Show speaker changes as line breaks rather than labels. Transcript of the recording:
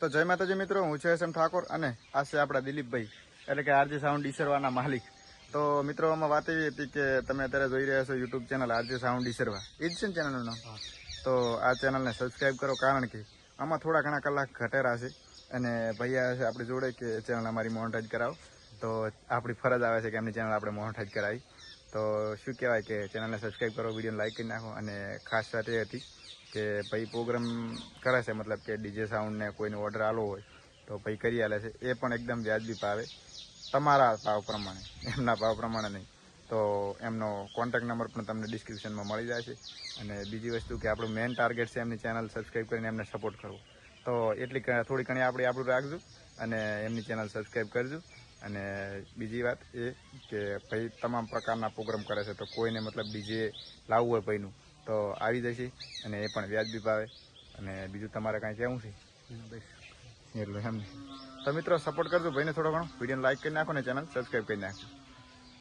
તો જય માતાજી મિત્રો, હું છું SM ઠાકોર અને આ છે આપણા દિલીપભાઈ એટલે કે RJ સાઉન્ડ ઈસરવાના માલિક. તો મિત્રો આમાં વાત એવી હતી કે તમે અત્યારે જોઈ રહ્યા છો યુટ્યુબ ચેનલ RJ સાઉન્ડ ઈસરવા, એ જ છે ને ચેનલનું નામ? તો આ ચેનલને સબસ્ક્રાઈબ કરો, કારણ કે આમાં થોડા ઘણા કલાક ઘટેરા છે અને ભૈયા છે આપણી જોડે કે ચેનલ અમારી મોનેટાઈઝ કરાવો. તો આપણી ફરજ આવે છે કે એમની ચેનલ આપણે મોનેટાઈઝ કરાવી. તો શું કહેવાય કે ચેનલને સબસ્ક્રાઈબ કરો, વિડીયોને લાઈક કરી નાખો. અને ખાસ વાત એ હતી કે ભાઈ પ્રોગ્રામ કરે છે, મતલબ કે ડીજે સાઉન્ડને કોઈને ઓર્ડર આલો હોય તો ભાઈ કરી આલે છે. એ પણ એકદમ વ્યાજબી ભાવે, તમારા ભાવ પ્રમાણે, એમના ભાવ પ્રમાણે નહીં. તો એમનો કોન્ટેક્ટ નંબર પણ તમને ડિસ્ક્રિપ્શનમાં મળી જાય છે. અને બીજી વસ્તુ કે આપણું મેઇન ટાર્ગેટ છે એમની ચેનલ સબસ્ક્રાઈબ કરીને એમને સપોર્ટ કરવો. તો એટલી થોડી ઘણી આપણું રાખજો અને એમની ચેનલ સબસ્ક્રાઈબ કરજો. અને બીજી વાત એ કે ભાઈ તમામ પ્રકારના પ્રોગ્રામ કરે છે, તો કોઈને મતલબ ડીજે લાવવું હોય ભાઈનું તો આવી જશે અને એ પણ વ્યાજબી ભાવે. અને બીજું તમારે કાંઈ કહેવું છે? એટલું એમ. તો મિત્રો સપોર્ટ કરજો ભાઈને થોડો ઘણો, વિડીયોને લાઈક કરી નાખો ને ચેનલ સબસ્ક્રાઈબ કરી નાખજો.